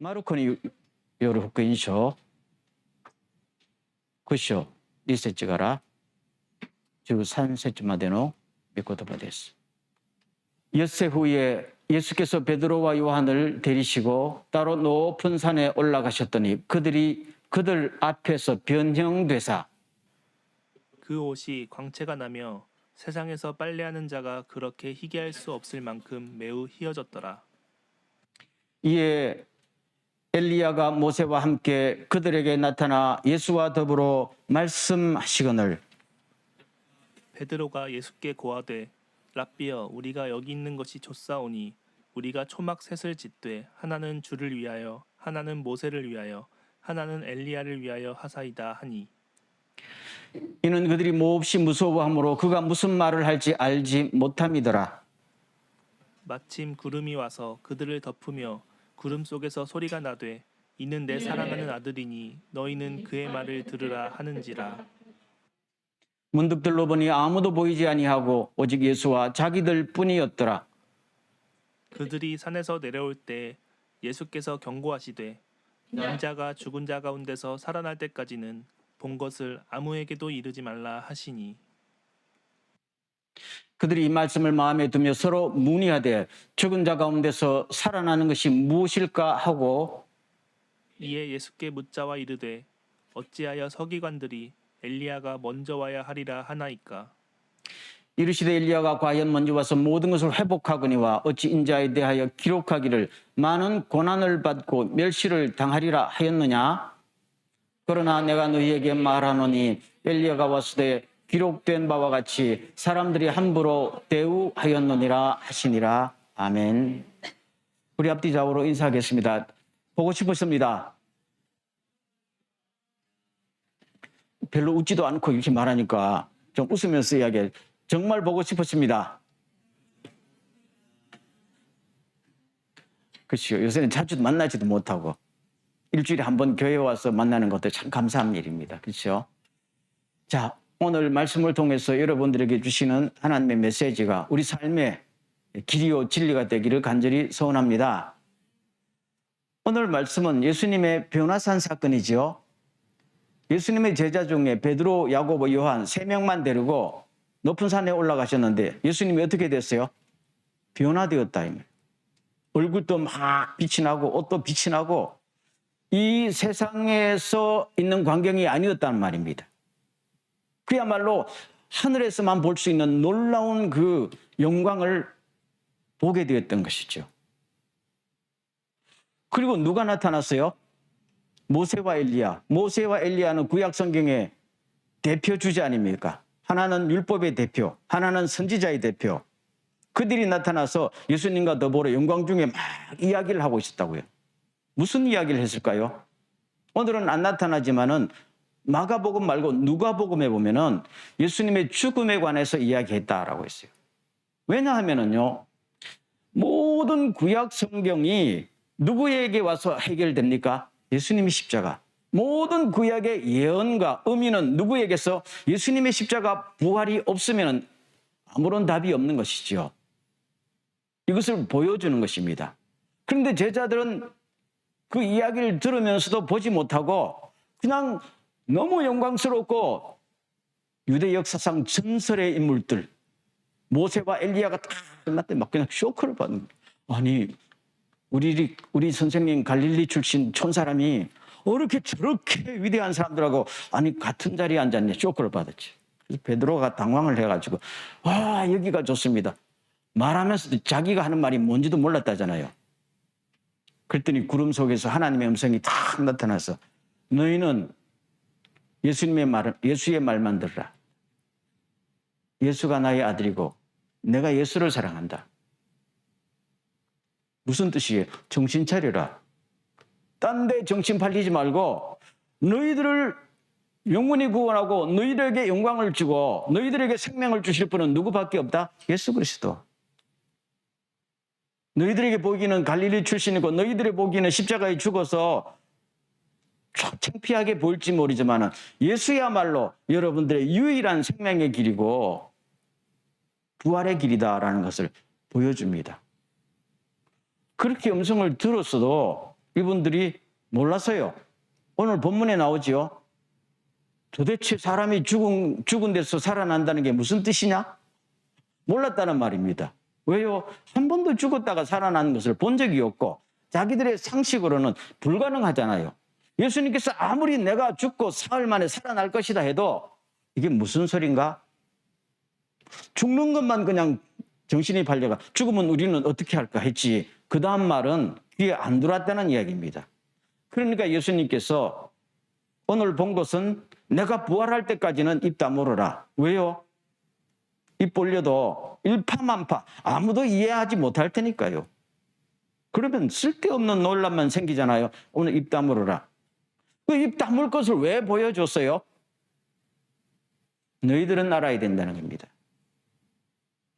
マルコによる福音書9章2節から13節までの御言葉です。엿새 후에 예수께서 베드로와 요한을 데리시고 따로 높은 산에 올라가셨더니 그들 앞에서 변형되사 그 옷이 광채가 나며 세상에서 빨래하는 자가 그렇게 희게할 수 없을 만큼 매우 희어졌더라. 이에 엘리야가 모세와 함께 그들에게 나타나 예수와 더불어 말씀하시거늘 베드로가 예수께 고하되 랍비여 우리가 여기 있는 것이 좋사오니 우리가 초막 셋을 짓되 하나는 주를 위하여 하나는 모세를 위하여 하나는 엘리야를 위하여 하사이다 하니 이는 그들이 몹시 무서워하므로 그가 무슨 말을 할지 알지 못함이더라. 마침 구름이 와서 그들을 덮으며 구름 속에서 소리가 나되 이는 내 사랑하는 아들이니 너희는 그의 말을 들으라 하는지라. 문득 들러보니 아무도 보이지 아니하고 오직 예수와 자기들 뿐이었더라. 그들이 산에서 내려올 때 예수께서 경고하시되 인자가 죽은 자 가운데서 살아날 때까지는 본 것을 아무에게도 이르지 말라 하시니 그들이 이 말씀을 마음에 두며 서로 문의하되 죽은 자 가운데서 살아나는 것이 무엇일까 하고 이에 예수께 묻자와 이르되 어찌하여 서기관들이 엘리야가 먼저 와야 하리라 하나이까. 이르시되 엘리야가 과연 먼저 와서 모든 것을 회복하거니와 어찌 인자에 대하여 기록하기를 많은 고난을 받고 멸시를 당하리라 하였느냐. 그러나 내가 너희에게 말하노니 엘리야가 왔을 때 기록된 바와 같이 사람들이 함부로 대우하였느니라 하시니라. 아멘. 우리 앞뒤 좌우로 인사하겠습니다. 보고 싶었습니다. 별로 웃지도 않고 이렇게 말하니까 좀 웃으면서 이야기해. 정말 보고 싶었습니다. 그렇죠. 요새는 자주 만나지도 못하고 일주일에 한 번 교회 와서 만나는 것도 참 감사한 일입니다. 그렇죠. 자, 오늘 말씀을 통해서 여러분들에게 주시는 하나님의 메시지가 우리 삶의 길이요 진리가 되기를 간절히 소원합니다. 오늘 말씀은 예수님의 변화산 사건이지요. 예수님의 제자 중에 베드로, 야고보, 요한 3명만 데리고 높은 산에 올라가셨는데 예수님이 어떻게 됐어요? 변화되었다. 얼굴도 막 빛이 나고 옷도 빛이 나고 이 세상에서 있는 광경이 아니었단 말입니다. 그야말로 하늘에서만 볼 수 있는 놀라운 그 영광을 보게 되었던 것이죠. 그리고 누가 나타났어요? 모세와 엘리야. 모세와 엘리야는 구약 성경의 대표 주제 아닙니까? 하나는 율법의 대표, 하나는 선지자의 대표. 그들이 나타나서 예수님과 더불어 영광 중에 막 이야기를 하고 있었다고요. 무슨 이야기를 했을까요? 오늘은 안 나타나지만은 마가복음 말고 누가복음에 보면은 예수님의 죽음에 관해서 이야기했다라고 했어요. 왜냐하면은요, 모든 구약 성경이 누구에게 와서 해결됩니까? 예수님의 십자가. 모든 구약의 예언과 의미는 누구에게서 예수님의 십자가 부활이 없으면 아무런 답이 없는 것이죠. 이것을 보여주는 것입니다. 그런데 제자들은 그 이야기를 들으면서도 보지 못하고 그냥 너무 영광스럽고 유대 역사상 전설의 인물들 모세와 엘리야가 다 끝났더니 막 그냥 쇼크를 받는 거예요. 아니 우리 선생님 갈릴리 출신 촌사람이 어떻게 저렇게 위대한 사람들하고 아니 같은 자리에 앉았냐 쇼크를 받았지. 그래서 베드로가 당황을 해가지고 와 여기가 좋습니다. 말하면서도 자기가 하는 말이 뭔지도 몰랐다잖아요. 그랬더니 구름 속에서 하나님의 음성이 탁 나타나서 너희는 예수의 말만 들으라. 예수가 나의 아들이고 내가 예수를 사랑한다. 무슨 뜻이에요? 정신 차려라. 딴 데 정신 팔리지 말고 너희들을 영원히 구원하고 너희들에게 영광을 주고 너희들에게 생명을 주실 분은 누구밖에 없다? 예수 그리스도. 너희들에게 보기는 갈릴리 출신이고 너희들의 보기는 십자가에 죽어서 창피하게 보일지 모르지만 예수야말로 여러분들의 유일한 생명의 길이고 부활의 길이다라는 것을 보여줍니다. 그렇게 음성을 들었어도 이분들이 몰라서요. 오늘 본문에 나오지요. 도대체 사람이 죽은 데서 살아난다는 게 무슨 뜻이냐? 몰랐다는 말입니다. 왜요? 한 번도 죽었다가 살아나는 것을 본 적이 없고 자기들의 상식으로는 불가능하잖아요. 예수님께서 아무리 내가 죽고 사흘 만에 살아날 것이다 해도 이게 무슨 소린가? 죽는 것만 그냥 정신이 팔려가 죽으면 우리는 어떻게 할까 했지. 그 다음 말은 귀에 안 들어왔다는 이야기입니다. 그러니까 예수님께서 오늘 본 것은 내가 부활할 때까지는 입 다물어라. 왜요? 입 벌려도 일파만파 아무도 이해하지 못할 테니까요. 그러면 쓸데없는 논란만 생기잖아요. 오늘 입 다물어라. 그 입 다물 것을 왜 보여줬어요? 너희들은 알아야 된다는 겁니다.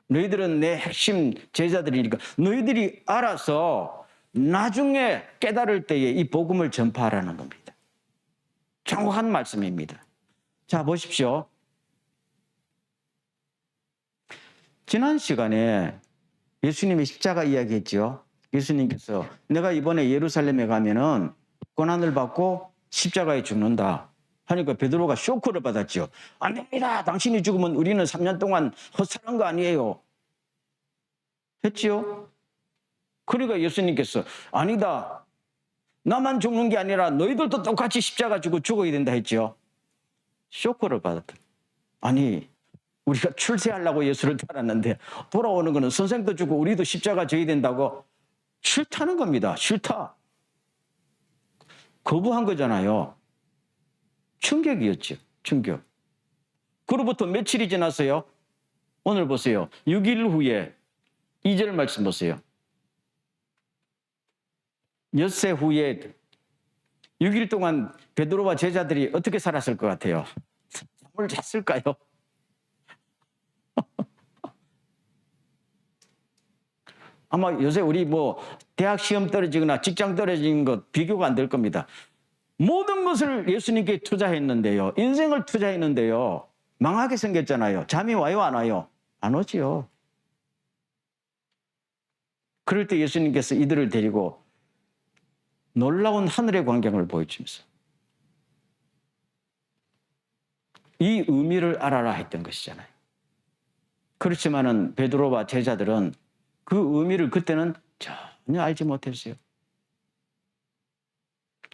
너희들은 내 핵심 제자들이니까 너희들이 알아서 나중에 깨달을 때에 이 복음을 전파하라는 겁니다. 정확한 말씀입니다. 자, 보십시오. 지난 시간에 예수님이 십자가 이야기했죠. 예수님께서 내가 이번에 예루살렘에 가면은 고난을 받고 십자가에 죽는다 하니까 베드로가 쇼크를 받았죠. 안 됩니다. 당신이 죽으면 우리는 3년 동안 헛살한 거 아니에요. 했지요? 그러니까 예수님께서 아니다. 나만 죽는 게 아니라 너희들도 똑같이 십자가 지고 죽어야 된다 했죠. 쇼크를 받았다. 아니 우리가 출세하려고 예수를 따랐는데 돌아오는 거는 선생도 죽고 우리도 십자가 져야 된다고 싫다는 겁니다. 싫다. 거부한 거잖아요. 충격이었죠. 충격. 그로부터 며칠이 지났어요. 오늘 보세요. 6일 후에 2절 말씀 보세요. 엿새 후에 6일 동안 베드로와 제자들이 어떻게 살았을 것 같아요? 잠을 잤을까요? 아마 요새 우리 대학 시험 떨어지거나 직장 떨어지는 것 비교가 안 될 겁니다. 모든 것을 예수님께 투자했는데요. 인생을 투자했는데요. 망하게 생겼잖아요. 잠이 와요, 안 와요? 안 오지요. 그럴 때 예수님께서 이들을 데리고 놀라운 하늘의 광경을 보여주면서 이 의미를 알아라 했던 것이잖아요. 그렇지만은 베드로와 제자들은 그 의미를 그때는 전혀 알지 못했어요.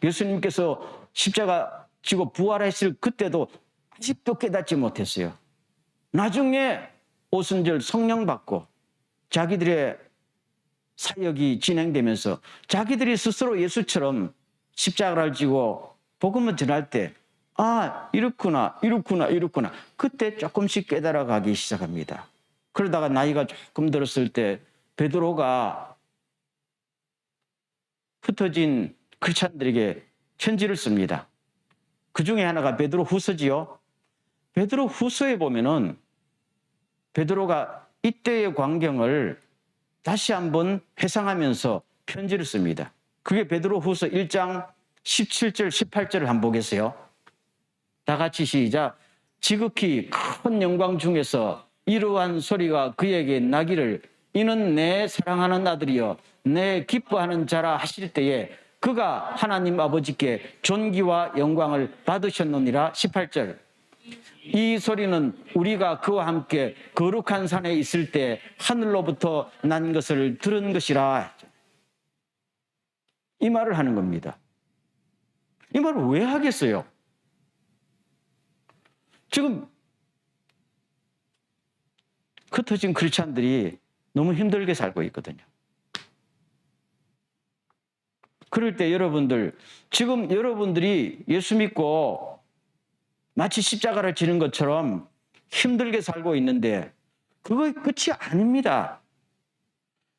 예수님께서 십자가 지고 부활했을 그때도 아직도 깨닫지 못했어요. 나중에 오순절 성령 받고 자기들의 사역이 진행되면서 자기들이 스스로 예수처럼 십자가를 지고 복음을 전할 때 이렇구나 그때 조금씩 깨달아가기 시작합니다. 그러다가 나이가 조금 들었을 때 베드로가 흩어진 크리스찬들에게 편지를 씁니다. 그 중에 하나가 베드로 후서지요. 베드로 후서에 보면은 베드로가 이때의 광경을 다시 한번 회상하면서 편지를 씁니다. 그게 베드로 후서 1장 17절 18절을 한번 보겠어요. 다 같이 시작. 지극히 큰 영광 중에서 이러한 소리가 그에게 나기를 이는 내 사랑하는 아들이여 내 기뻐하는 자라 하실 때에 그가 하나님 아버지께 존귀와 영광을 받으셨느니라. 18절. 이 소리는 우리가 그와 함께 거룩한 산에 있을 때 하늘로부터 난 것을 들은 것이라. 이 말을 하는 겁니다. 이 말을 왜 하겠어요? 지금 흩어진 크리스찬들이 너무 힘들게 살고 있거든요. 그럴 때 지금 여러분들이 예수 믿고 마치 십자가를 지는 것처럼 힘들게 살고 있는데 그거 끝이 아닙니다.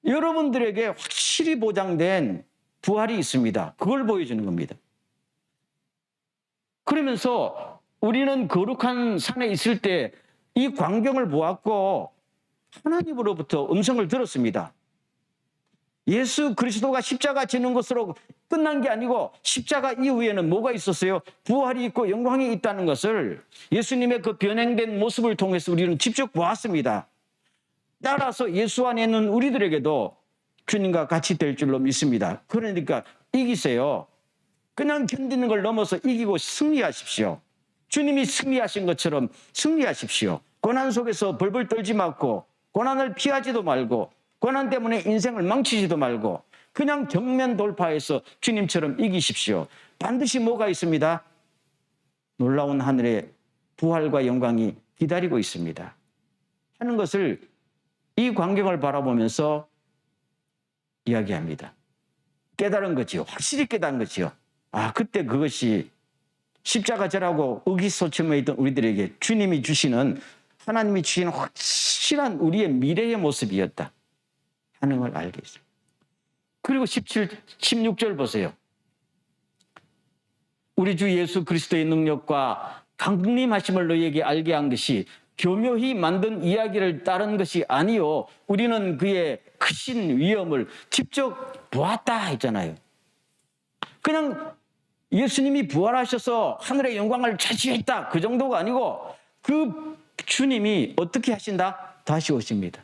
여러분들에게 확실히 보장된 부활이 있습니다. 그걸 보여주는 겁니다. 그러면서 우리는 거룩한 산에 있을 때 이 광경을 보았고 하나님으로부터 음성을 들었습니다. 예수 그리스도가 십자가 지는 것으로 끝난 게 아니고 십자가 이후에는 뭐가 있었어요? 부활이 있고 영광이 있다는 것을 예수님의 그 변행된 모습을 통해서 우리는 직접 보았습니다. 따라서 예수 안에 있는 우리들에게도 주님과 같이 될 줄로 믿습니다. 그러니까 이기세요. 그냥 견디는 걸 넘어서 이기고 승리하십시오. 주님이 승리하신 것처럼 승리하십시오. 고난 속에서 벌벌 떨지 말고, 고난을 피하지도 말고, 고난 때문에 인생을 망치지도 말고, 그냥 경면 돌파해서 주님처럼 이기십시오. 반드시 뭐가 있습니다? 놀라운 하늘의 부활과 영광이 기다리고 있습니다. 하는 것을 이 광경을 바라보면서 이야기합니다. 깨달은 거지요. 확실히 깨달은 거지요. 아, 그때 그것이 십자가절하고 의기소침해 있던 우리들에게 주님이 주시는, 하나님이 주시는 확실한 우리의 미래의 모습이었다 하는 걸 알게 했어요. 그리고 16절 보세요. 우리 주 예수 그리스도의 능력과 강림하심을 너희에게 알게 한 것이 교묘히 만든 이야기를 따른 것이 아니요 우리는 그의 크신 위엄을 직접 보았다 했잖아요. 그냥 예수님이 부활하셔서 하늘의 영광을 차지했다 그 정도가 아니고, 그 주님이 어떻게 하신다? 다시 오십니다.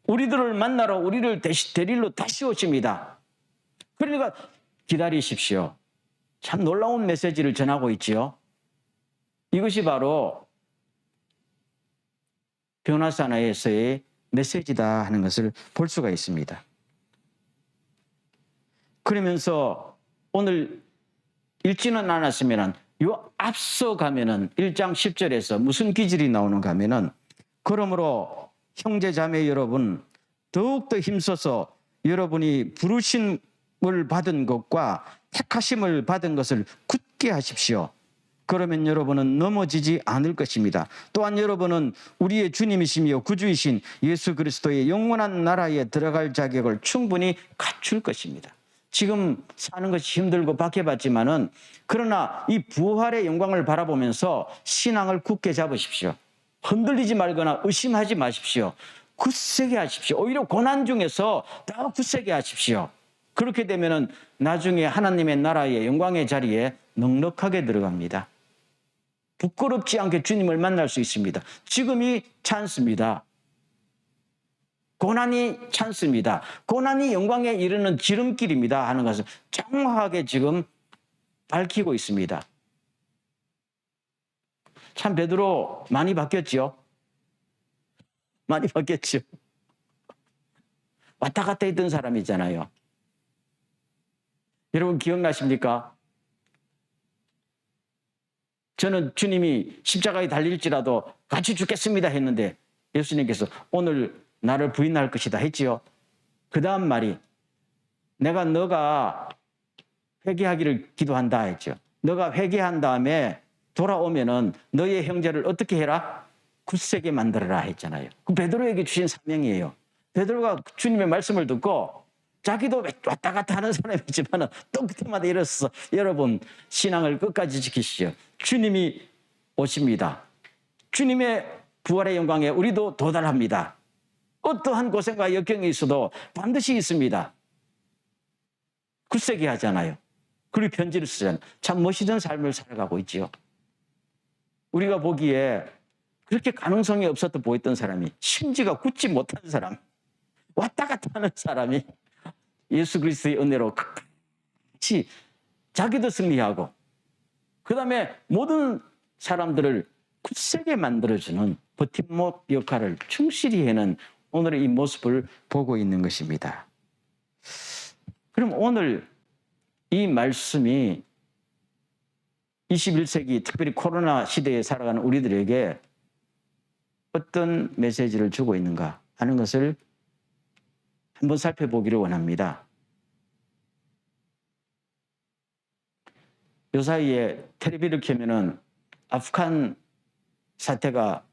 우리들을 만나러, 우리를 데리러 다시 오십니다. 그러니까 기다리십시오. 참 놀라운 메시지를 전하고 있지요. 이것이 바로 변화사나에서의 메시지다 하는 것을 볼 수가 있습니다. 그러면서 오늘 읽지는 않았으면 요 앞서 가면은 1장 10절에서 무슨 기질이 나오는가 하면은, 그러므로 형제 자매 여러분 더욱더 힘써서 여러분이 부르심을 받은 것과 택하심을 받은 것을 굳게 하십시오. 그러면 여러분은 넘어지지 않을 것입니다. 또한 여러분은 우리의 주님이시며 구주이신 예수 그리스도의 영원한 나라에 들어갈 자격을 충분히 갖출 것입니다. 지금 사는 것이 힘들고 박해받지만은, 그러나 이 부활의 영광을 바라보면서 신앙을 굳게 잡으십시오. 흔들리지 말거나 의심하지 마십시오. 굳세게 하십시오. 오히려 고난 중에서 더 굳세게 하십시오. 그렇게 되면은 나중에 하나님의 나라의 영광의 자리에 넉넉하게 들어갑니다. 부끄럽지 않게 주님을 만날 수 있습니다. 지금이 찬스입니다. 고난이 찬스입니다. 고난이 영광에 이르는 지름길입니다 하는 것을 정확하게 지금 밝히고 있습니다. 참 베드로 많이 바뀌었죠. 많이 바뀌었죠. 왔다 갔다 했던 사람이잖아요. 여러분 기억나십니까? 저는 주님이 십자가에 달릴지라도 같이 죽겠습니다 했는데 예수님께서 오늘 나를 부인할 것이다 했지요. 그 다음 말이 너가 회개하기를 기도한다 했죠. 너가 회개한 다음에 돌아오면은 너의 형제를 어떻게 해라? 굳세게 만들어라 했잖아요. 그 베드로에게 주신 사명이에요. 베드로가 주님의 말씀을 듣고 자기도 왔다 갔다 하는 사람이지만 또 그때마다 일어서서 여러분 신앙을 끝까지 지키시죠. 주님이 오십니다. 주님의 부활의 영광에 우리도 도달합니다. 어떠한 고생과 역경이 있어도 반드시 있습니다. 굳세게 하잖아요. 그리고 편지를 쓰잖아요. 참 멋있는 삶을 살아가고 있지요. 우리가 보기에 그렇게 가능성이 없었던 보였던 사람이, 심지가 굳지 못한 사람, 왔다 갔다 하는 사람이 예수 그리스도의 은혜로 끝까지 자기도 승리하고 그 다음에 모든 사람들을 굳세게 만들어주는 버팀목 역할을 충실히 해는 오늘의 이 모습을 보고 있는 것입니다. 그럼 오늘 이 말씀이 21세기 특별히 코로나 시대에 살아가는 우리들에게 어떤 메시지를 주고 있는가 하는 것을 한번 살펴보기를 원합니다. 요 사이에 텔레비를 켜면은 아프간 사태가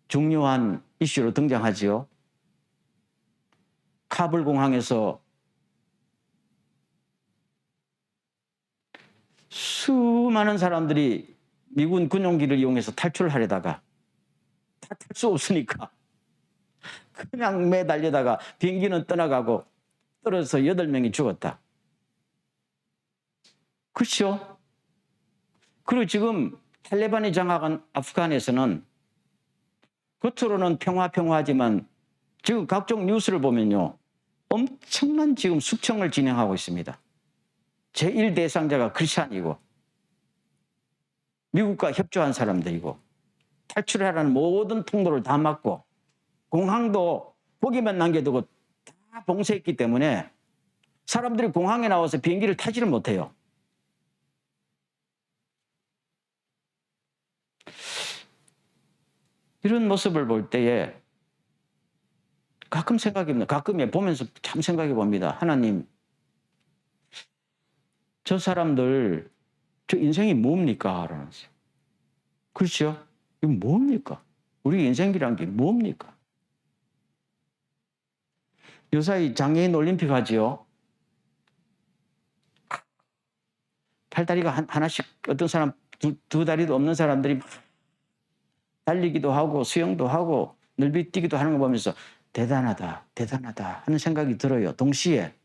중요한 이슈로 등장하지요. 카불 공항에서 수많은 사람들이 미군 군용기를 이용해서 탈출하려다가 다 탈 수 없으니까 그냥 매달려다가 비행기는 떠나가고 떨어져서 8명이 죽었다. 그렇죠? 그리고 지금 탈레반이 장악한 아프간에서는 겉으로는 평화하지만 지금 각종 뉴스를 보면요, 엄청난 지금 숙청을 진행하고 있습니다. 제1대상자가 크리스찬이고 미국과 협조한 사람들이고 탈출하라는 모든 통로를 다 막고 공항도 보기만 남겨두고 다 봉쇄했기 때문에 사람들이 공항에 나와서 비행기를 타지를 못해요. 이런 모습을 볼 때에 가끔 생각해봅니다. 가끔 보면서 참 생각해 봅니다. 하나님, 저 사람들, 저 인생이 뭡니까? 라면서. 그렇죠? 이거 뭡니까? 우리 인생이란 게 뭡니까? 요사이 장애인 올림픽 하지요? 팔다리가 하나씩, 어떤 사람 두 다리도 없는 사람들이 막 달리기도 하고 수영도 하고 늘비뛰기도 하는 거 보면서 대단하다, 대단하다 하는 생각이 들어요. 동시에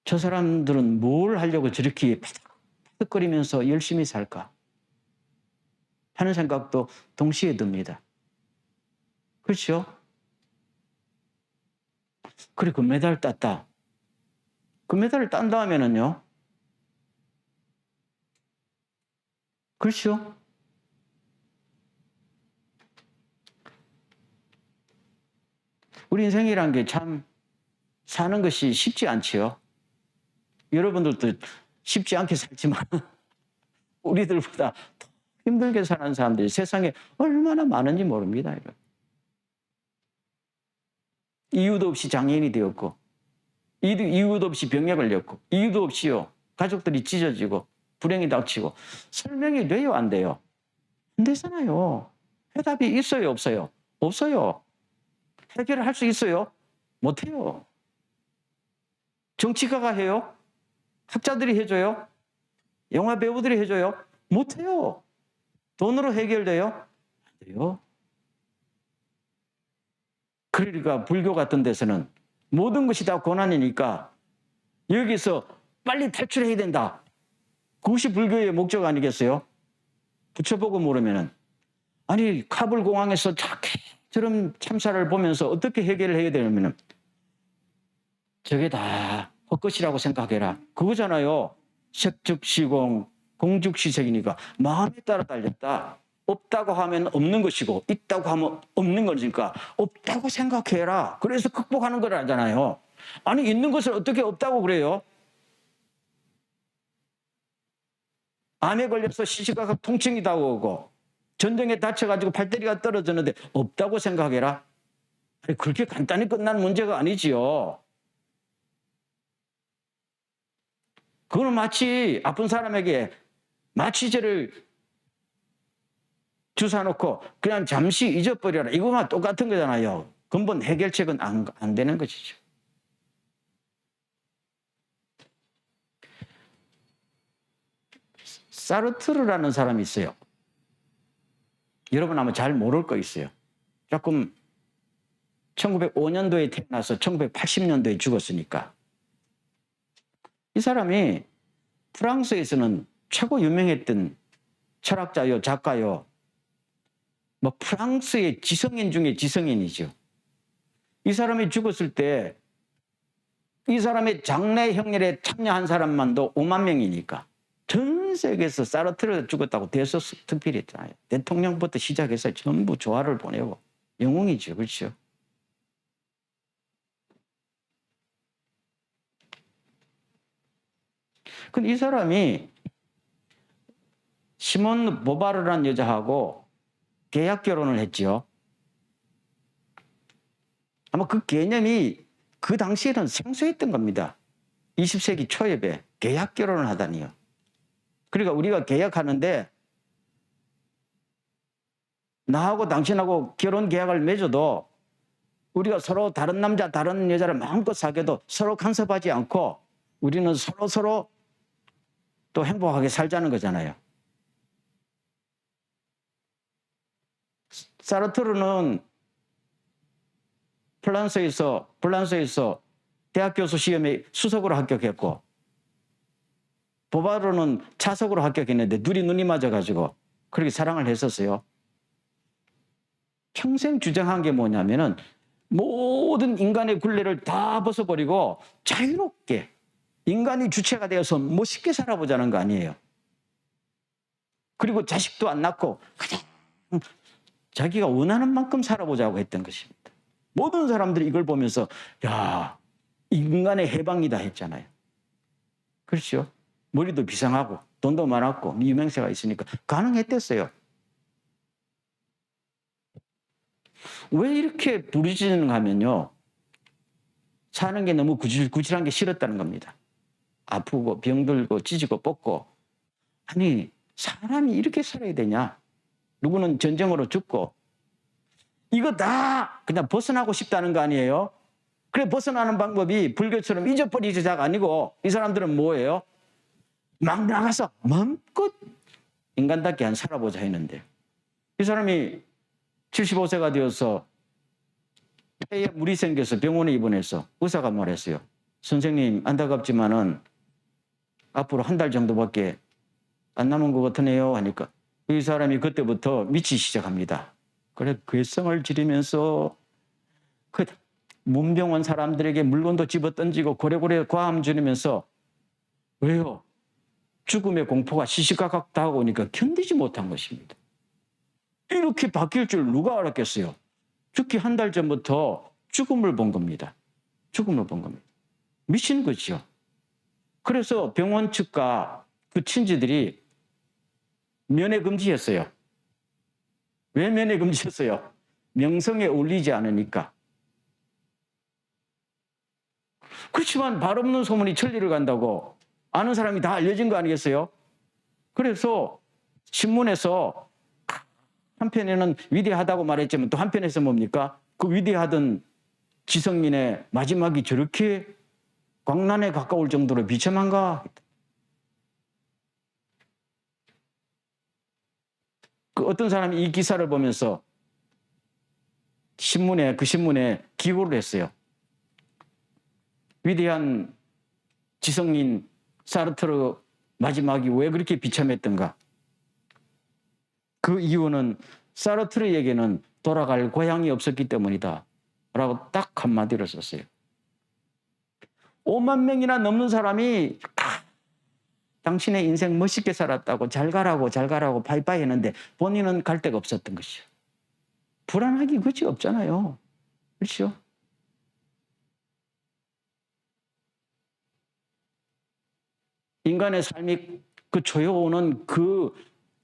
저 사람들은 뭘 하려고 저렇게 파득파득거리면서 열심히 살까 하는 생각도 동시에 듭니다. 그렇죠? 그래, 금메달 땄다. 금메달을 딴 다음에는요? 그렇죠? 우리 인생이란 게 참 사는 것이 쉽지 않지요. 여러분들도 쉽지 않게 살지만 우리들보다 더 힘들게 사는 사람들이 세상에 얼마나 많은지 모릅니다. 이유도 없이 장애인이 되었고 이유도 없이 병에 걸렸고 이유도 없이요 가족들이 찢어지고 불행이 닥치고 설명이 돼요, 안 돼요? 안 되잖아요. 해답이 있어요, 없어요? 없어요. 해결을 할 수 있어요? 못해요. 정치가가 해요? 학자들이 해줘요? 영화 배우들이 해줘요? 못해요. 돈으로 해결돼요? 안 돼요. 그러니까 불교 같은 데서는 모든 것이 다 고난이니까 여기서 빨리 탈출해야 된다. 그것이 불교의 목적 아니겠어요? 붙여보고 물으면은 아니 카불 공항에서 저런 참사를 보면서 어떻게 해결을 해야 되냐면은 저게 다 헛것이라고 생각해라. 그거잖아요. 색즉시공, 공즉시색이니까 마음에 따라 달렸다. 없다고 하면 없는 것이고 있다고 하면 없는 거니까 없다고 생각해라. 그래서 극복하는 거라잖아요. 아니 있는 것을 어떻게 없다고 그래요? 암에 걸려서 시시각각 통증이 다가오고 전쟁에 다쳐가지고 팔다리가 떨어졌는데 없다고 생각해라. 아니, 그렇게 간단히 끝난 문제가 아니지요. 그거는 마치 아픈 사람에게 마취제를 주사 놓고 그냥 잠시 잊어버려라. 이거만 똑같은 거잖아요. 근본 해결책은 안 되는 것이죠. 사르트르라는 사람이 있어요. 여러분 아마 잘 모를 거 있어요. 조금 1905년도에 태어나서 1980년도에 죽었으니까. 이 사람이 프랑스에서는 최고 유명했던 철학자요, 작가요. 뭐 프랑스의 지성인 중에 지성인이죠. 이 사람이 죽었을 때 이 사람의 장례 형렬에 참여한 사람만도 5만 명이니까 전 세계에서 사르트르가 죽었다고 대서특필했잖아요. 대통령부터 시작해서 전부 조화를 보내고 영웅이죠. 그렇죠? 근데 이 사람이 시몬 보바르라는 여자하고 계약 결혼을 했죠. 아마 그 개념이 그 당시에는 생소했던 겁니다. 20세기 초엽에 계약 결혼을 하다니요. 그러니까 우리가 계약하는데 나하고 당신하고 결혼 계약을 맺어도 우리가 서로 다른 남자 다른 여자를 마음껏 사귀어도 서로 간섭하지 않고 우리는 서로 또 행복하게 살자는 거잖아요. 사르트르는 프랑스에서 대학 교수 시험에 수석으로 합격했고 보바르는 차석으로 합격했는데 눈이 맞아가지고 그렇게 사랑을 했었어요. 평생 주장한 게 뭐냐면은 모든 인간의 굴레를 다 벗어버리고 자유롭게 인간이 주체가 되어서 멋있게 살아보자는 거 아니에요. 그리고 자식도 안 낳고 그냥 자기가 원하는 만큼 살아보자고 했던 것입니다. 모든 사람들이 이걸 보면서 야, 인간의 해방이다 했잖아요. 그렇죠? 머리도 비상하고 돈도 많았고 유명세가 있으니까 가능했댔어요. 왜 이렇게 부르짖는가 하면요. 사는 게 너무 구질구질한 게 싫었다는 겁니다. 아프고 병들고 찢고 뽑고. 아니 사람이 이렇게 살아야 되냐. 누구는 전쟁으로 죽고. 이거 다 그냥 벗어나고 싶다는 거 아니에요. 그래 벗어나는 방법이 불교처럼 잊어버리자가 아니고 이 사람들은 뭐예요? 막 나가서 마음껏 인간답게 안 살아보자 했는데 이 사람이 75세가 되어서 폐에 물이 생겨서 병원에 입원해서 의사가 말했어요. 선생님 안타깝지만은 앞으로 한 달 정도밖에 안 남은 것 같으네요 하니까 이 사람이 그때부터 미치기 시작합니다. 그래 괴성을 지르면서 그 문병원 사람들에게 물건도 집어던지고 고래고래 과함 지르면서 왜요? 죽음의 공포가 시시각각 다가오니까 견디지 못한 것입니다. 이렇게 바뀔 줄 누가 알았겠어요? 죽기 한 달 전부터 죽음을 본 겁니다. 죽음을 본 겁니다. 미친 거죠. 그래서 병원 측과 그 친지들이 면회 금지했어요. 왜 면회 금지했어요? 명성에 어울리지 않으니까. 그렇지만 발 없는 소문이 천리를 간다고 아는 사람이 다 알려진 거 아니겠어요? 그래서 신문에서 한편에는 위대하다고 말했지만 또 한편에서 뭡니까? 그 위대하던 지성민의 마지막이 저렇게 광란에 가까울 정도로 비참한가? 그 어떤 사람이 이 기사를 보면서 그 신문에 기고를 했어요. 위대한 지성인 사르트르 마지막이 왜 그렇게 비참했던가? 그 이유는 사르트르에게는 돌아갈 고향이 없었기 때문이다. 라고 딱 한마디로 썼어요. 5만 명이나 넘는 사람이 당신의 인생 멋있게 살았다고 잘 가라고 바이바이 했는데 본인은 갈 데가 없었던 것이죠. 불안하기 그지 없잖아요. 그렇죠? 인간의 삶이 그 조여오는 그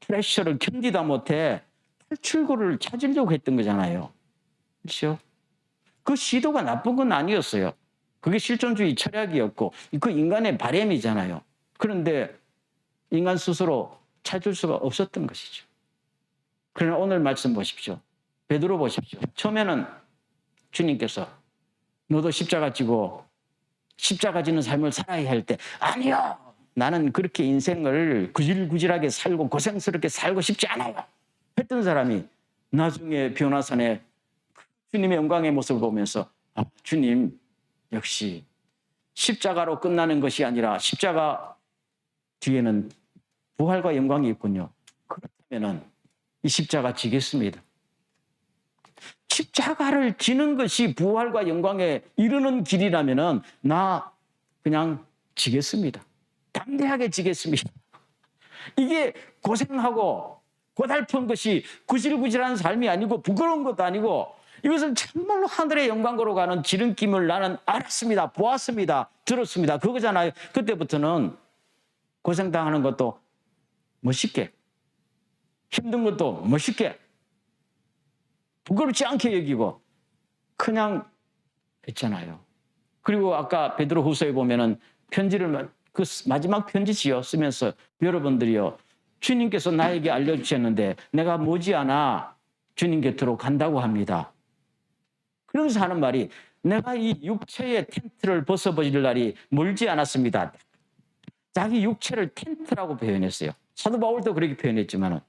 프레셔를 견디다 못해 탈출구를 찾으려고 했던 거잖아요. 그렇죠? 그 시도가 나쁜 건 아니었어요. 그게 실존주의 철학이었고 그 인간의 바램이잖아요. 그런데 인간 스스로 찾을 수가 없었던 것이죠. 그러나 오늘 말씀 보십시오. 베드로 보십시오. 처음에는 주님께서 너도 십자가 지고 십자가 지는 삶을 살아야 할 때 아니요. 나는 그렇게 인생을 구질구질하게 살고 고생스럽게 살고 싶지 않아요. 했던 사람이 나중에 변화산에 주님의 영광의 모습을 보면서 아, 주님 역시 십자가로 끝나는 것이 아니라 십자가 뒤에는 부활과 영광이 있군요. 그렇다면 이 십자가 지겠습니다. 십자가를 지는 것이 부활과 영광에 이르는 길이라면 나 그냥 지겠습니다. 담대하게 지겠습니다. 이게 고생하고 고달픈 것이 구질구질한 삶이 아니고 부끄러운 것도 아니고 이것은 정말로 하늘의 영광으로 가는 지름길을 나는 알았습니다. 보았습니다. 들었습니다. 그거잖아요. 그때부터는 고생당하는 것도 멋있게 힘든 것도 멋있게 부끄럽지 않게 여기고 그냥 했잖아요. 그리고 아까 베드로 후서에 보면은 편지를 그 마지막 편지지요 쓰면서 여러분들이요 주님께서 나에게 알려주셨는데 내가 머지않아 주님 곁으로 간다고 합니다. 그러면서 하는 말이 내가 이 육체의 텐트를 벗어버릴 날이 멀지 않았습니다. 자기 육체를 텐트라고 표현했어요. 사도 바울도 그렇게 표현했지만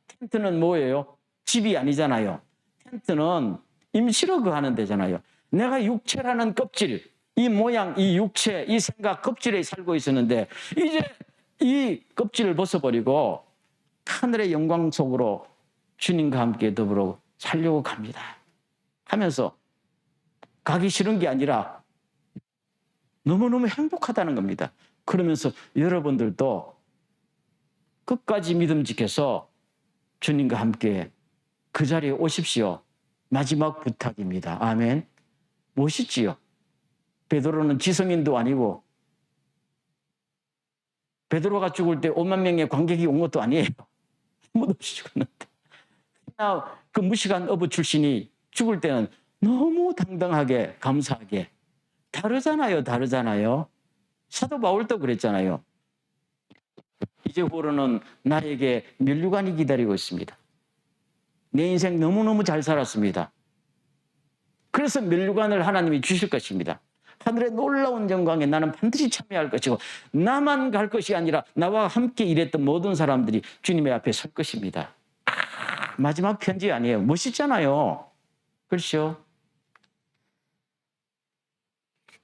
텐트는 뭐예요? 집이 아니잖아요. 텐트는 임시로 그 하는 데잖아요. 내가 육체라는 껍질, 이 모양, 이 육체, 이 생각 껍질에 살고 있었는데 이제 이 껍질을 벗어버리고 하늘의 영광 속으로 주님과 함께 더불어 살려고 갑니다. 하면서 가기 싫은 게 아니라 너무너무 행복하다는 겁니다. 그러면서 여러분들도 끝까지 믿음 지켜서 주님과 함께 그 자리에 오십시오. 마지막 부탁입니다. 아멘. 멋있지요? 베드로는 지성인도 아니고 베드로가 죽을 때 5만 명의 관객이 온 것도 아니에요. 아무도 없이 죽었는데 그 무식한 어부 출신이 죽을 때는 너무 당당하게 감사하게 다르잖아요. 사도 바울도 그랬잖아요. 이제 후로는 나에게 면류관이 기다리고 있습니다. 내 인생 너무너무 잘 살았습니다. 그래서 면류관을 하나님이 주실 것입니다. 하늘의 놀라운 영광에 나는 반드시 참여할 것이고 나만 갈 것이 아니라 나와 함께 일했던 모든 사람들이 주님의 앞에 설 것입니다. 마지막 편지 아니에요. 멋있잖아요. 그렇죠?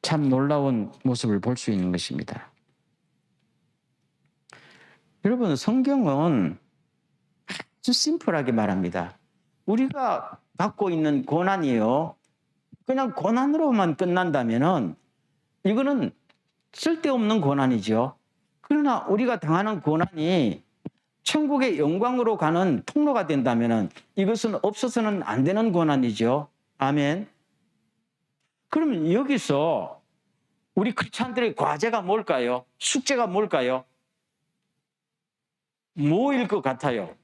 참 놀라운 모습을 볼 수 있는 것입니다. 여러분, 성경은 아주 심플하게 말합니다. 우리가 갖고 있는 고난이요, 그냥 고난으로만 끝난다면은 이거는 쓸데없는 고난이죠. 그러나 우리가 당하는 고난이 천국의 영광으로 가는 통로가 된다면은 이것은 없어서는 안 되는 고난이죠. 아멘. 그러면 여기서 우리 크리스찬들의 과제가 뭘까요? 숙제가 뭘까요? 뭐일 것 같아요?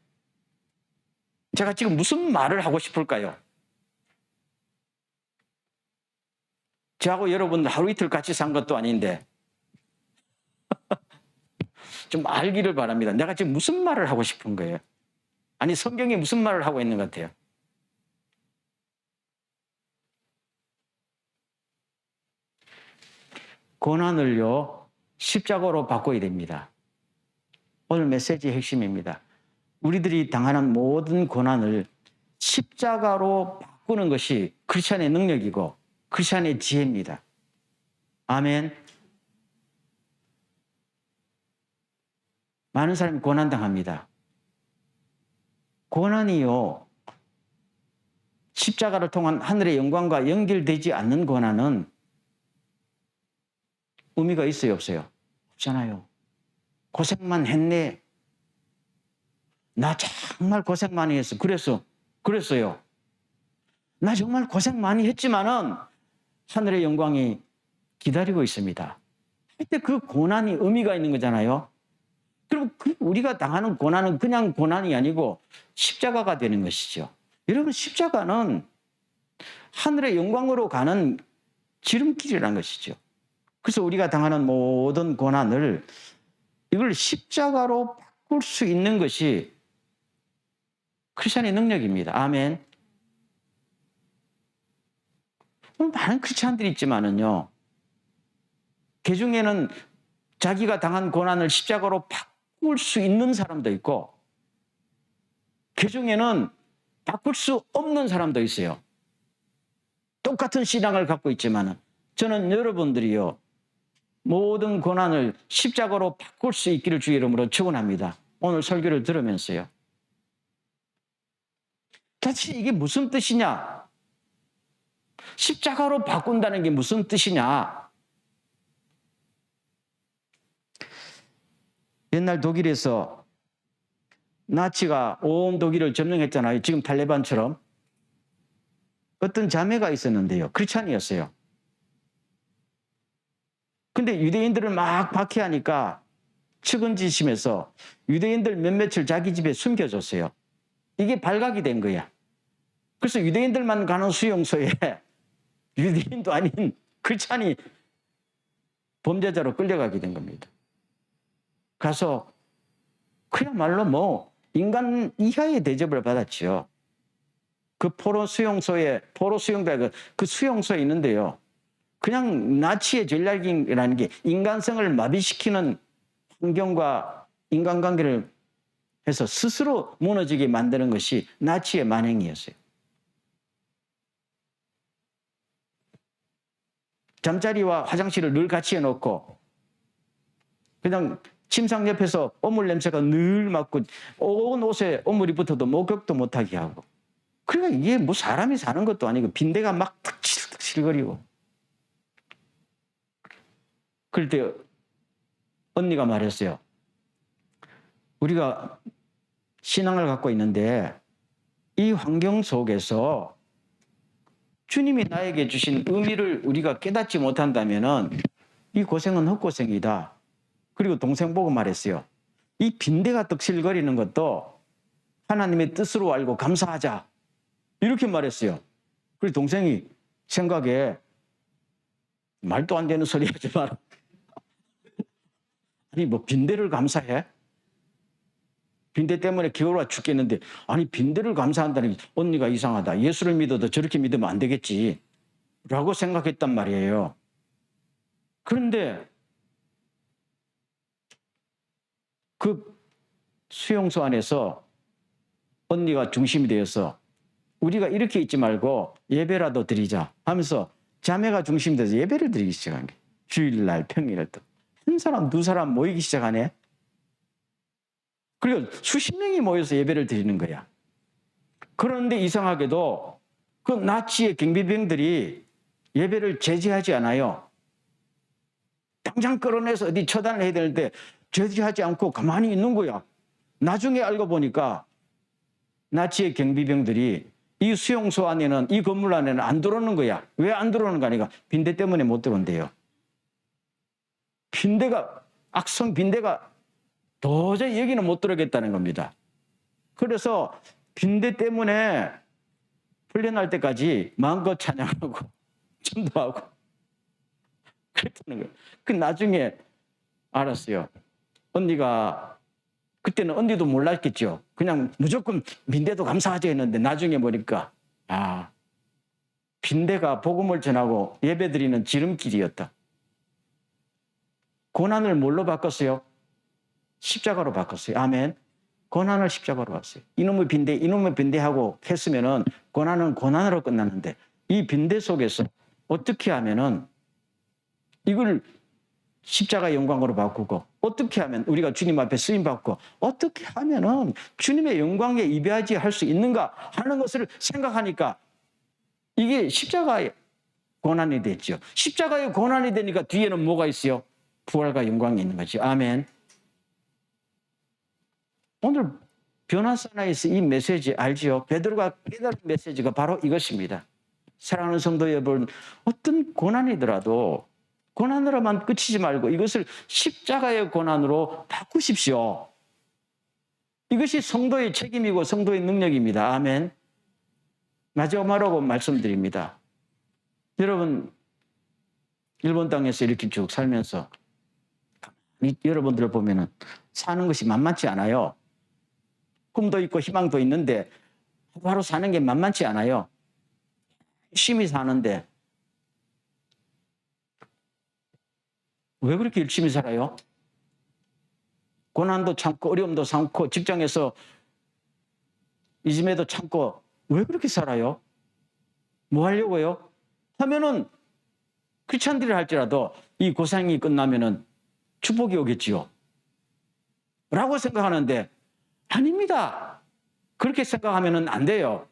제가 지금 무슨 말을 하고 싶을까요? 저하고 여러분 하루 이틀 같이 산 것도 아닌데 좀 알기를 바랍니다. 내가 지금 무슨 말을 하고 싶은 거예요? 아니, 성경이 무슨 말을 하고 있는 것 같아요? 고난을요, 십자가로 바꿔야 됩니다. 오늘 메시지의 핵심입니다. 우리들이 당하는 모든 고난을 십자가로 바꾸는 것이 크리스찬의 능력이고 크리스찬의 지혜입니다. 아멘. 많은 사람이 고난당합니다. 고난이요, 십자가를 통한 하늘의 영광과 연결되지 않는 고난은 의미가 있어요, 없어요? 없잖아요. 고생만 했네. 나 정말 고생 많이 했어. 그랬어요. 나 정말 고생 많이 했지만은 하늘의 영광이 기다리고 있습니다. 그때 그 고난이 의미가 있는 거잖아요. 그럼 우리가 당하는 고난은 그냥 고난이 아니고 십자가가 되는 것이죠. 여러분, 십자가는 하늘의 영광으로 가는 지름길이라는 것이죠. 그래서 우리가 당하는 모든 고난을 이걸 십자가로 바꿀 수 있는 것이 크리스찬의 능력입니다. 아멘. 많은 크리스찬들이 있지만은요, 그 중에는 자기가 당한 고난을 십자가로 바꿀 수 있는 사람도 있고, 그 중에는 바꿀 수 없는 사람도 있어요. 똑같은 신앙을 갖고 있지만은 저는 여러분들이요, 모든 고난을 십자가로 바꿀 수 있기를 주의 이름으로 축원합니다. 오늘 설교를 들으면서요. 도대체 이게 무슨 뜻이냐? 십자가로 바꾼다는 게 무슨 뜻이냐? 옛날 독일에서 나치가 온 독일을 점령했잖아요. 지금 탈레반처럼. 어떤 자매가 있었는데요. 크리스찬이었어요. 근데 유대인들을 막 박해하니까 측은지심에서 유대인들 몇몇을 자기 집에 숨겨줬어요. 이게 발각이 된 거야. 그래서 유대인들만 가는 수용소에 유대인도 아닌 크리스찬이 범죄자로 끌려가게 된 겁니다. 가서 그야말로 뭐 인간 이하의 대접을 받았죠. 그 포로 수용소에 그 수용소에 있는데요. 그냥 나치의 전략이라는 게 인간성을 마비시키는 환경과 인간관계를 해서 스스로 무너지게 만드는 것이 나치의 만행이었어요. 잠자리와 화장실을 늘 같이 해놓고 그냥 침상 옆에서 오물 냄새가 늘 맡고 온 옷에 오물이 붙어도 목욕도 못하게 하고, 그러니까 이게 뭐 사람이 사는 것도 아니고 빈대가 막 탁실탁실 떡실거리고. 그럴 때 언니가 말했어요. 우리가 신앙을 갖고 있는데 이 환경 속에서 주님이 나에게 주신 의미를 우리가 깨닫지 못한다면 이 고생은 헛고생이다. 그리고 동생 보고 말했어요. 이 빈대가 떡실거리는 것도 하나님의 뜻으로 알고 감사하자. 이렇게 말했어요. 그리고 동생이 생각에 말도 안 되는 소리 하지 마라. 아니 뭐 빈대를 감사해? 빈대 때문에 기어와 죽겠는데 아니 빈대를 감사한다니 언니가 이상하다. 예수를 믿어도 저렇게 믿으면 안 되겠지. 라고 생각했단 말이에요. 그런데 그 수용소 안에서 언니가 중심이 되어서 우리가 이렇게 있지 말고 예배라도 드리자 하면서 자매가 중심이 돼서 예배를 드리기 시작한 거예요. 주일날 평일날 또 한 사람 두 사람 모이기 시작하네. 그리고 수십 명이 모여서 예배를 드리는 거야. 그런데 이상하게도 그 나치의 경비병들이 예배를 제지하지 않아요. 당장 끌어내서 어디 처단을 해야 되는데 제지하지 않고 가만히 있는 거야. 나중에 알고 보니까 나치의 경비병들이 이 수용소 안에는 이 건물 안에는 안 들어오는 거야. 왜 안 들어오는 거 아니까 빈대 때문에 못 들어온대요. 빈대가 악성 빈대가 도저히 여기는 못 들어오겠다는 겁니다. 그래서 빈대 때문에 풀려날 때까지 마음껏 찬양하고 전도하고 그랬다는 거예요. 그 나중에 알았어요. 언니가 그때는 언니도 몰랐겠죠. 그냥 무조건 빈대도 감사하지 했는데 나중에 보니까 빈대가 복음을 전하고 예배드리는 지름길이었다. 고난을 뭘로 바꿨어요? 십자가로 바꿨어요. 아멘. 고난을 십자가로 바꿨어요. 이놈의 빈대 하고 했으면은 고난은 고난으로 끝났는데 이 빈대 속에서 어떻게 하면은 이걸 십자가의 영광으로 바꾸고 어떻게 하면 우리가 주님 앞에 쓰임 받고 어떻게 하면은 주님의 영광에 입야지 할 수 있는가 하는 것을 생각하니까 이게 십자가의 고난이 됐죠. 십자가의 고난이 되니까 뒤에는 뭐가 있어요? 부활과 영광이 있는 거죠. 아멘. 오늘 변화사나에서 이 메시지 알지요? 베드로가 깨달은 메시지가 바로 이것입니다. 사랑하는 성도 여러분, 어떤 고난이더라도 고난으로만 끝이지 말고 이것을 십자가의 고난으로 바꾸십시오. 이것이 성도의 책임이고 성도의 능력입니다. 아멘. 마지막으로 말씀드립니다. 여러분, 일본 땅에서 이렇게 쭉 살면서 여러분들을 보면은 사는 것이 만만치 않아요. 꿈도 있고 희망도 있는데 바로 사는 게 만만치 않아요. 열심히 사는데 왜 그렇게 열심히 살아요? 고난도 참고 어려움도 참고 직장에서 이짐에도 참고 왜 그렇게 살아요? 뭐 하려고요? 하면은 크리스찬들이 할지라도 이 고생이 끝나면은 축복이 오겠지요. 라고 생각하는데 아닙니다. 그렇게 생각하면은 안 돼요.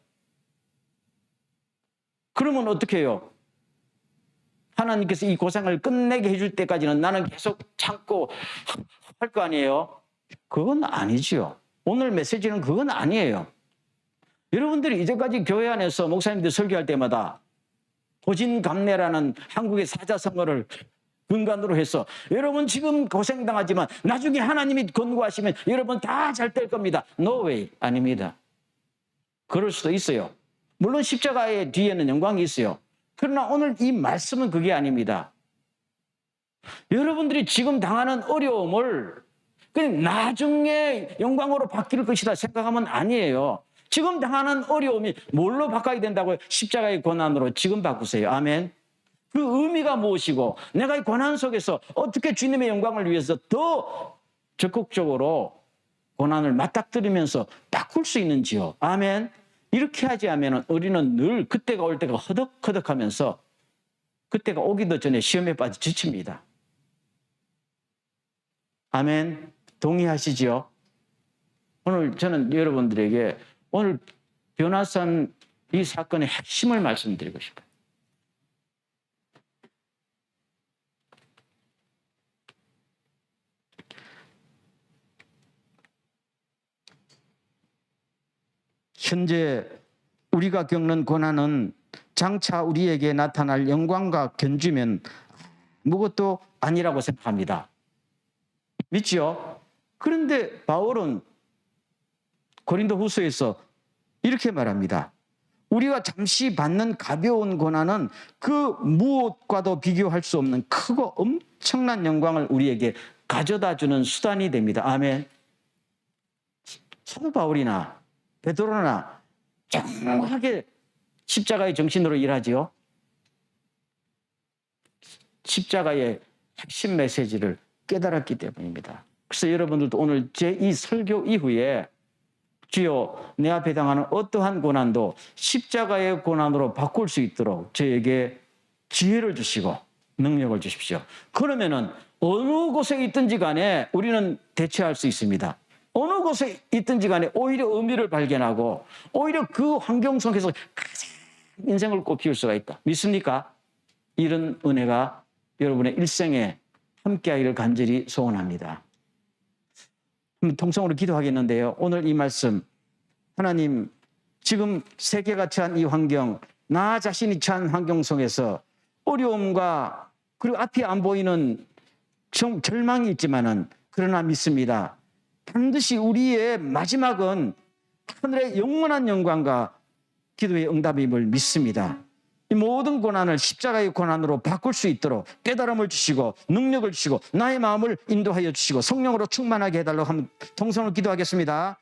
그러면 어떻게 해요? 하나님께서 이 고생을 끝내게 해줄 때까지는 나는 계속 참고 할 거 아니에요? 그건 아니지요. 오늘 메시지는 그건 아니에요. 여러분들이 이제까지 교회 안에서 목사님들 설교할 때마다 고진감래라는 한국의 사자성어를 근간으로 해서 여러분 지금 고생당하지만 나중에 하나님이 권고하시면 여러분 다 잘 될 겁니다. No way. 아닙니다. 그럴 수도 있어요. 물론 십자가의 뒤에는 영광이 있어요. 그러나 오늘 이 말씀은 그게 아닙니다. 여러분들이 지금 당하는 어려움을 그냥 나중에 영광으로 바뀔 것이다 생각하면 아니에요. 지금 당하는 어려움이 뭘로 바꿔야 된다고요? 십자가의 고난으로 지금 바꾸세요. 아멘. 그 의미가 무엇이고 내가 이 고난 속에서 어떻게 주님의 영광을 위해서 더 적극적으로 고난을 맞닥뜨리면서 바꿀 수 있는지요. 아멘. 이렇게 하지 않으면 우리는 늘 그때가 올 때가 허덕허덕하면서 그때가 오기도 전에 시험에 빠져 지칩니다. 아멘. 동의하시죠? 오늘 저는 여러분들에게 오늘 변화산 이 사건의 핵심을 말씀드리고 싶어요. 현재 우리가 겪는 고난은 장차 우리에게 나타날 영광과 견주면 아무것도 아니라고 생각합니다. 믿지요? 그런데 바울은 고린도 후서에서 이렇게 말합니다. 우리가 잠시 받는 가벼운 고난은 그 무엇과도 비교할 수 없는 크고 엄청난 영광을 우리에게 가져다주는 수단이 됩니다. 아멘. 사도 바울이나 베드로나 정확하게 십자가의 정신으로 일하지요. 십자가의 핵심 메시지를 깨달았기 때문입니다. 그래서 여러분들도 오늘 제 이 설교 이후에 주여 내 앞에 당하는 어떠한 고난도 십자가의 고난으로 바꿀 수 있도록 저에게 기회를 주시고 능력을 주십시오. 그러면은 어느 곳에 있든지 간에 우리는 대처할 수 있습니다. 어느 곳에 있든지 간에 오히려 의미를 발견하고 오히려 그 환경 속에서 가장 인생을 꽃피울 수가 있다. 믿습니까? 이런 은혜가 여러분의 일생에 함께하기를 간절히 소원합니다. 통성으로 기도하겠는데요. 오늘 이 말씀, 하나님 지금 세계가 처한 이 환경, 나 자신이 처한 환경 속에서 어려움과 그리고 앞이 안 보이는 절망이 있지만은 그러나 믿습니다. 반드시 우리의 마지막은 하늘의 영원한 영광과 기도의 응답임을 믿습니다. 이 모든 고난을 십자가의 고난으로 바꿀 수 있도록 깨달음을 주시고 능력을 주시고 나의 마음을 인도하여 주시고 성령으로 충만하게 해달라고 하면 통성으로 기도하겠습니다.